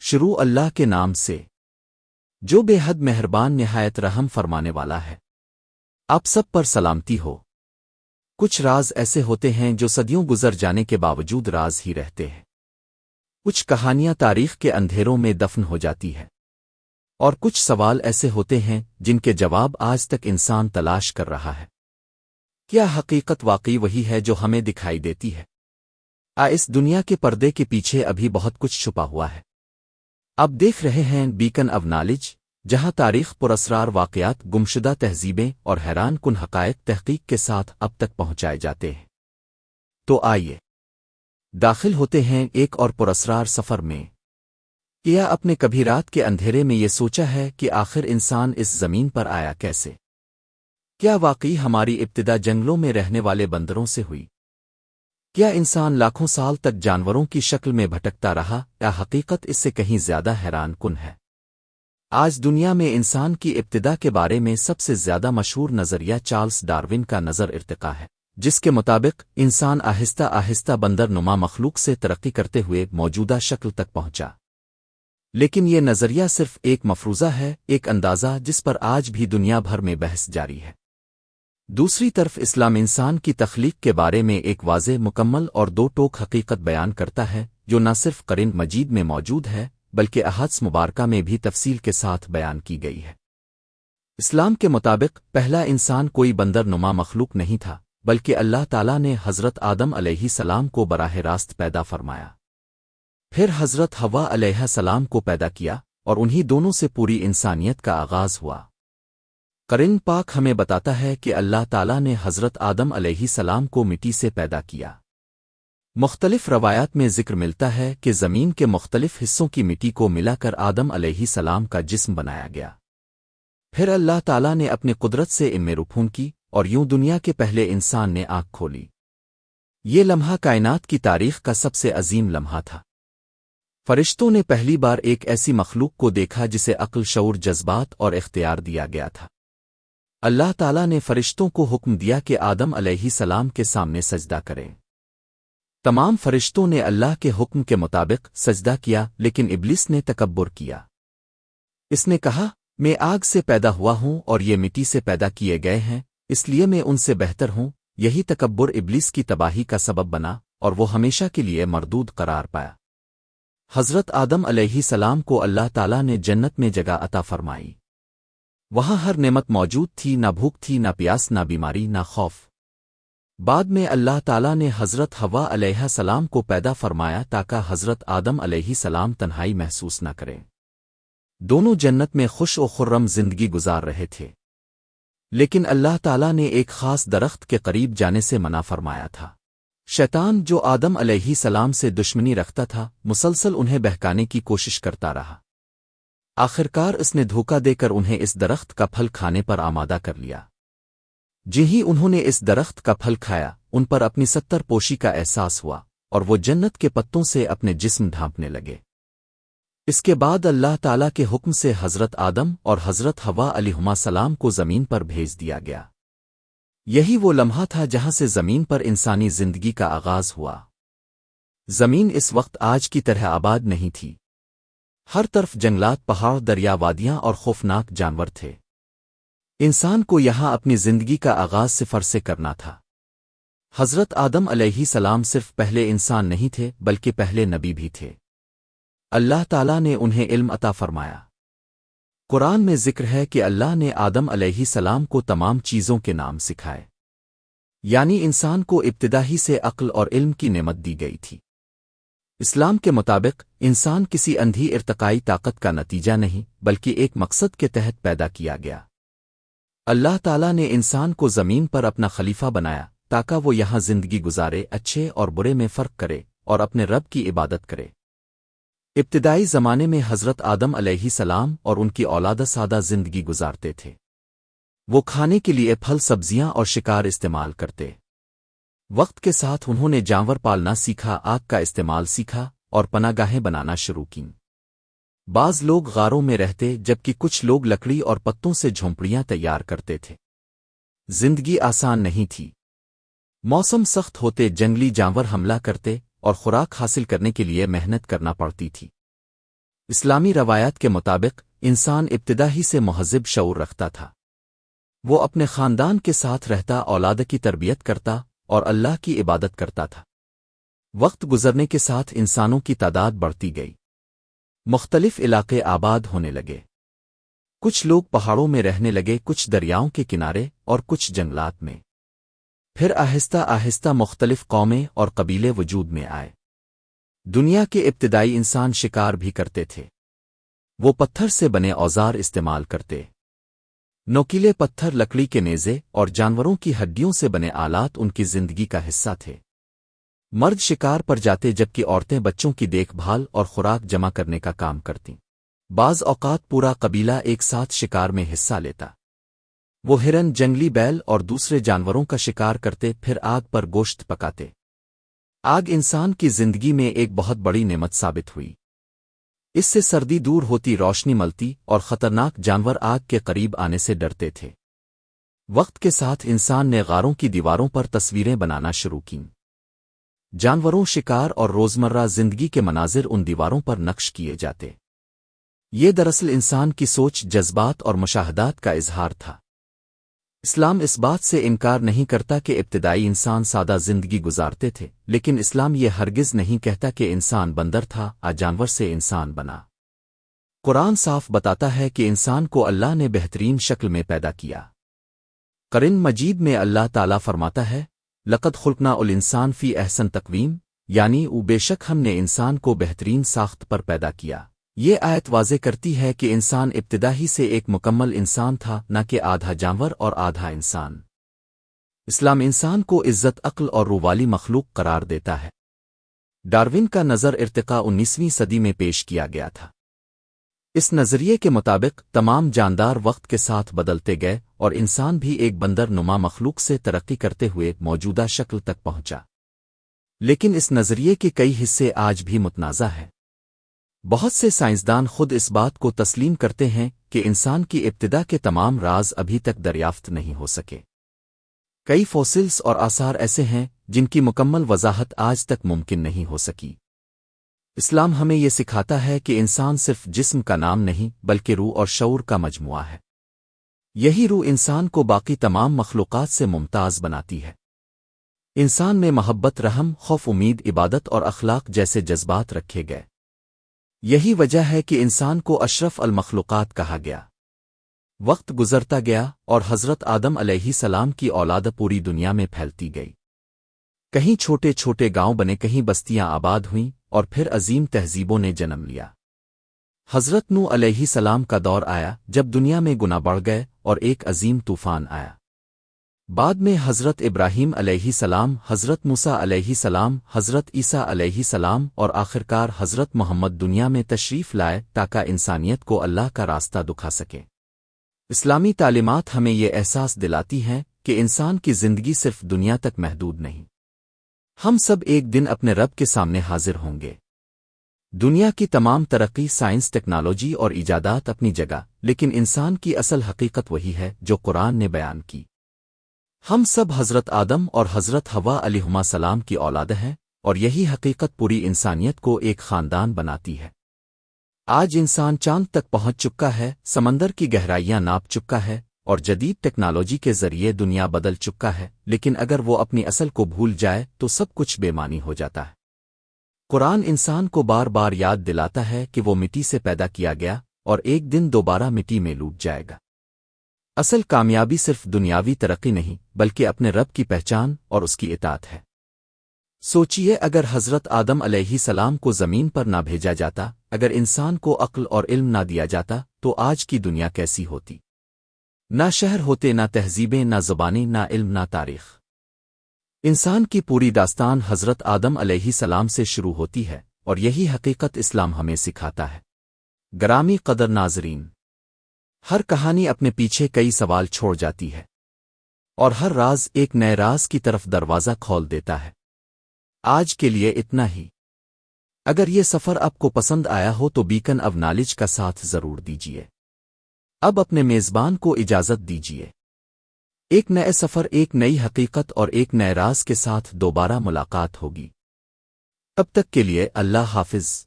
شروع اللہ کے نام سے جو بے حد مہربان نہایت رحم فرمانے والا ہے۔ آپ سب پر سلامتی ہو۔ کچھ راز ایسے ہوتے ہیں جو صدیوں گزر جانے کے باوجود راز ہی رہتے ہیں۔ کچھ کہانیاں تاریخ کے اندھیروں میں دفن ہو جاتی ہے، اور کچھ سوال ایسے ہوتے ہیں جن کے جواب آج تک انسان تلاش کر رہا ہے۔ کیا حقیقت واقعی وہی ہے جو ہمیں دکھائی دیتی ہے؟ اس دنیا کے پردے کے پیچھے ابھی بہت کچھ چھپا ہوا ہے۔ اب دیکھ رہے ہیں بیکن آف نالج، جہاں تاریخ پراسرار واقعات، گمشدہ تہذیبیں اور حیران کن حقائق تحقیق کے ساتھ اب تک پہنچائے جاتے ہیں۔ تو آئیے داخل ہوتے ہیں ایک اور پراسرار سفر میں۔ کیا اپنے کبھی رات کے اندھیرے میں یہ سوچا ہے کہ آخر انسان اس زمین پر آیا کیسے؟ کیا واقعی ہماری ابتدا جنگلوں میں رہنے والے بندروں سے ہوئی؟ کیا انسان لاکھوں سال تک جانوروں کی شکل میں بھٹکتا رہا، یا حقیقت اس سے کہیں زیادہ حیران کن ہے؟ آج دنیا میں انسان کی ابتدا کے بارے میں سب سے زیادہ مشہور نظریہ چارلس ڈارون کا نظر ارتقاء ہے، جس کے مطابق انسان آہستہ آہستہ بندر نما مخلوق سے ترقی کرتے ہوئے موجودہ شکل تک پہنچا۔ لیکن یہ نظریہ صرف ایک مفروضہ ہے، ایک اندازہ جس پر آج بھی دنیا بھر میں بحث جاری ہے۔ دوسری طرف اسلام انسان کی تخلیق کے بارے میں ایک واضح، مکمل اور دو ٹوک حقیقت بیان کرتا ہے، جو نہ صرف قرآن مجید میں موجود ہے بلکہ احادیث مبارکہ میں بھی تفصیل کے ساتھ بیان کی گئی ہے۔ اسلام کے مطابق پہلا انسان کوئی بندر نما مخلوق نہیں تھا، بلکہ اللہ تعالیٰ نے حضرت آدم علیہ السلام کو براہ راست پیدا فرمایا، پھر حضرت حوا علیہ السلام کو پیدا کیا، اور انہی دونوں سے پوری انسانیت کا آغاز ہوا۔ قرآن پاک ہمیں بتاتا ہے کہ اللہ تعالیٰ نے حضرت آدم علیہ السلام کو مٹی سے پیدا کیا۔ مختلف روایات میں ذکر ملتا ہے کہ زمین کے مختلف حصوں کی مٹی کو ملا کر آدم علیہ السلام کا جسم بنایا گیا۔ پھر اللہ تعالیٰ نے اپنی قدرت سے ان میں روح کی، اور یوں دنیا کے پہلے انسان نے آنکھ کھولی۔ یہ لمحہ کائنات کی تاریخ کا سب سے عظیم لمحہ تھا۔ فرشتوں نے پہلی بار ایک ایسی مخلوق کو دیکھا جسے عقل، شعور، جذبات اور اختیار دیا گیا تھا۔ اللہ تعالیٰ نے فرشتوں کو حکم دیا کہ آدم علیہ السلام کے سامنے سجدہ کریں۔ تمام فرشتوں نے اللہ کے حکم کے مطابق سجدہ کیا، لیکن ابلیس نے تکبر کیا۔ اس نے کہا، میں آگ سے پیدا ہوا ہوں اور یہ مٹی سے پیدا کیے گئے ہیں، اس لیے میں ان سے بہتر ہوں۔ یہی تکبر ابلیس کی تباہی کا سبب بنا، اور وہ ہمیشہ کے لیے مردود قرار پایا۔ حضرت آدم علیہ السلام کو اللہ تعالیٰ نے جنت میں جگہ عطا فرمائی۔ وہاں ہر نعمت موجود تھی، نہ بھوک تھی، نہ پیاس، نہ بیماری، نہ خوف۔ بعد میں اللہ تعالیٰ نے حضرت حوا علیہ السلام کو پیدا فرمایا تاکہ حضرت آدم علیہ السلام تنہائی محسوس نہ کریں۔ دونوں جنت میں خوش و خرم زندگی گزار رہے تھے، لیکن اللہ تعالیٰ نے ایک خاص درخت کے قریب جانے سے منع فرمایا تھا۔ شیطان، جو آدم علیہ السلام سے دشمنی رکھتا تھا، مسلسل انہیں بہکانے کی کوشش کرتا رہا۔ آخرکار اس نے دھوکہ دے کر انہیں اس درخت کا پھل کھانے پر آمادہ کر لیا۔ جی انہوں نے اس درخت کا پھل کھایا، ان پر اپنی ستر پوشی کا احساس ہوا، اور وہ جنت کے پتوں سے اپنے جسم ڈھانپنے لگے۔ اس کے بعد اللہ تعالیٰ کے حکم سے حضرت آدم اور حضرت حوا علیہما السلام کو زمین پر بھیج دیا گیا۔ یہی وہ لمحہ تھا جہاں سے زمین پر انسانی زندگی کا آغاز ہوا۔ زمین اس وقت آج کی طرح آباد نہیں تھی۔ ہر طرف جنگلات، پہاڑ، دریا، وادیاں اور خوفناک جانور تھے۔ انسان کو یہاں اپنی زندگی کا آغاز صفر سے کرنا تھا۔ حضرت آدم علیہ السلام صرف پہلے انسان نہیں تھے بلکہ پہلے نبی بھی تھے۔ اللہ تعالیٰ نے انہیں علم عطا فرمایا۔ قرآن میں ذکر ہے کہ اللہ نے آدم علیہ السلام کو تمام چیزوں کے نام سکھائے، یعنی انسان کو ابتدا ہی سے عقل اور علم کی نعمت دی گئی تھی۔ اسلام کے مطابق انسان کسی اندھی ارتقائی طاقت کا نتیجہ نہیں، بلکہ ایک مقصد کے تحت پیدا کیا گیا۔ اللہ تعالیٰ نے انسان کو زمین پر اپنا خلیفہ بنایا تاکہ وہ یہاں زندگی گزارے، اچھے اور برے میں فرق کرے، اور اپنے رب کی عبادت کرے۔ ابتدائی زمانے میں حضرت آدم علیہ السلام اور ان کی اولاد سادہ زندگی گزارتے تھے۔ وہ کھانے کے لیے پھل، سبزیاں اور شکار استعمال کرتے۔ وقت کے ساتھ انہوں نے جانور پالنا سیکھا، آگ کا استعمال سیکھا، اور پناہ گاہیں بنانا شروع کیں۔ بعض لوگ غاروں میں رہتے، جبکہ کچھ لوگ لکڑی اور پتوں سے جھونپڑیاں تیار کرتے تھے۔ زندگی آسان نہیں تھی۔ موسم سخت ہوتے، جنگلی جانور حملہ کرتے، اور خوراک حاصل کرنے کے لیے محنت کرنا پڑتی تھی۔ اسلامی روایات کے مطابق انسان ابتدا ہی سے مہذب شعور رکھتا تھا۔ وہ اپنے خاندان کے ساتھ رہتا، اولاد کی تربیت کرتا اور اللہ کی عبادت کرتا تھا۔ وقت گزرنے کے ساتھ انسانوں کی تعداد بڑھتی گئی۔ مختلف علاقے آباد ہونے لگے۔ کچھ لوگ پہاڑوں میں رہنے لگے، کچھ دریاؤں کے کنارے اور کچھ جنگلات میں۔ پھر آہستہ آہستہ مختلف قومیں اور قبیلے وجود میں آئے۔ دنیا کے ابتدائی انسان شکار بھی کرتے تھے۔ وہ پتھر سے بنے اوزار استعمال کرتے۔ نوکیلے پتھر، لکڑی کے نیزے اور جانوروں کی ہڈیوں سے بنے آلات ان کی زندگی کا حصہ تھے۔ مرد شکار پر جاتے جبکہ عورتیں بچوں کی دیکھ بھال اور خوراک جمع کرنے کا کام کرتیں۔ بعض اوقات پورا قبیلہ ایک ساتھ شکار میں حصہ لیتا۔ وہ ہرن، جنگلی بیل اور دوسرے جانوروں کا شکار کرتے، پھر آگ پر گوشت پکاتے۔ آگ انسان کی زندگی میں ایک بہت بڑی نعمت ثابت ہوئی۔ اس سے سردی دور ہوتی، روشنی ملتی اور خطرناک جانور آگ کے قریب آنے سے ڈرتے تھے۔ وقت کے ساتھ انسان نے غاروں کی دیواروں پر تصویریں بنانا شروع کیں۔ جانوروں، شکار اور روزمرہ زندگی کے مناظر ان دیواروں پر نقش کیے جاتے۔ یہ دراصل انسان کی سوچ، جذبات اور مشاہدات کا اظہار تھا۔ اسلام اس بات سے انکار نہیں کرتا کہ ابتدائی انسان سادہ زندگی گزارتے تھے، لیکن اسلام یہ ہرگز نہیں کہتا کہ انسان بندر تھا، جانور سے انسان بنا۔ قرآن صاف بتاتا ہے کہ انسان کو اللہ نے بہترین شکل میں پیدا کیا۔ قرآن مجید میں اللہ تعالیٰ فرماتا ہے، لقد خلقنا الانسان فی احسن تقویم، یعنی بے شک ہم نے انسان کو بہترین ساخت پر پیدا کیا۔ یہ آیت واضح کرتی ہے کہ انسان ابتدا ہی سے ایک مکمل انسان تھا، نہ کہ آدھا جانور اور آدھا انسان۔ اسلام انسان کو عزت، عقل اور روح والی مخلوق قرار دیتا ہے۔ ڈارون کا نظر ارتقاء 19ویں صدی میں پیش کیا گیا تھا۔ اس نظریے کے مطابق تمام جاندار وقت کے ساتھ بدلتے گئے اور انسان بھی ایک بندر نما مخلوق سے ترقی کرتے ہوئے موجودہ شکل تک پہنچا۔ لیکن اس نظریے کے کئی حصے آج بھی متنازع ہیں۔ بہت سے سائنسدان خود اس بات کو تسلیم کرتے ہیں کہ انسان کی ابتدا کے تمام راز ابھی تک دریافت نہیں ہو سکے۔ کئی فوسلز اور آثار ایسے ہیں جن کی مکمل وضاحت آج تک ممکن نہیں ہو سکی۔ اسلام ہمیں یہ سکھاتا ہے کہ انسان صرف جسم کا نام نہیں بلکہ روح اور شعور کا مجموعہ ہے۔ یہی روح انسان کو باقی تمام مخلوقات سے ممتاز بناتی ہے۔ انسان میں محبت، رحم، خوف، امید، عبادت اور اخلاق جیسے جذبات رکھے گئے۔ یہی وجہ ہے کہ انسان کو اشرف المخلوقات کہا گیا۔ وقت گزرتا گیا اور حضرت آدم علیہ السلام کی اولاد پوری دنیا میں پھیلتی گئی۔ کہیں چھوٹے چھوٹے گاؤں بنے، کہیں بستیاں آباد ہوئیں اور پھر عظیم تہذیبوں نے جنم لیا۔ حضرت نوح علیہ السلام کا دور آیا جب دنیا میں گناہ بڑھ گئے اور ایک عظیم طوفان آیا۔ بعد میں حضرت ابراہیم علیہ السلام، حضرت موسیٰ علیہ السلام، حضرت عیسیٰ علیہ السلام اور آخرکار حضرت محمد دنیا میں تشریف لائے تاکہ انسانیت کو اللہ کا راستہ دکھا سکے۔ اسلامی تعلیمات ہمیں یہ احساس دلاتی ہیں کہ انسان کی زندگی صرف دنیا تک محدود نہیں۔ ہم سب ایک دن اپنے رب کے سامنے حاضر ہوں گے۔ دنیا کی تمام ترقی، سائنس، ٹیکنالوجی اور ایجادات اپنی جگہ، لیکن انسان کی اصل حقیقت وہی ہے جو قرآن نے بیان کی۔ ہم سب حضرت آدم اور حضرت حوا علیہما السلام کی اولاد ہیں، اور یہی حقیقت پوری انسانیت کو ایک خاندان بناتی ہے۔ آج انسان چاند تک پہنچ چکا ہے، سمندر کی گہرائیاں ناپ چکا ہے اور جدید ٹیکنالوجی کے ذریعے دنیا بدل چکا ہے، لیکن اگر وہ اپنی اصل کو بھول جائے تو سب کچھ بے معنی ہو جاتا ہے۔ قرآن انسان کو بار بار یاد دلاتا ہے کہ وہ مٹی سے پیدا کیا گیا اور ایک دن دوبارہ مٹی میں لوٹ جائے گا۔ اصل کامیابی صرف دنیاوی ترقی نہیں بلکہ اپنے رب کی پہچان اور اس کی اطاعت ہے۔ سوچئے، اگر حضرت آدم علیہ السلام کو زمین پر نہ بھیجا جاتا، اگر انسان کو عقل اور علم نہ دیا جاتا تو آج کی دنیا کیسی ہوتی؟ نہ شہر ہوتے، نہ تہذیبیں، نہ زبانیں، نہ علم، نہ تاریخ۔ انسان کی پوری داستان حضرت آدم علیہ السلام سے شروع ہوتی ہے، اور یہی حقیقت اسلام ہمیں سکھاتا ہے۔ گرامی قدر ناظرین، ہر کہانی اپنے پیچھے کئی سوال چھوڑ جاتی ہے، اور ہر راز ایک نئے راز کی طرف دروازہ کھول دیتا ہے۔ آج کے لیے اتنا ہی۔ اگر یہ سفر آپ کو پسند آیا ہو تو بیکن آف نالج کا ساتھ ضرور دیجیے۔ اب اپنے میزبان کو اجازت دیجیے۔ ایک نئے سفر، ایک نئی حقیقت اور ایک نئے راز کے ساتھ دوبارہ ملاقات ہوگی۔ اب تک کے لیے اللہ حافظ۔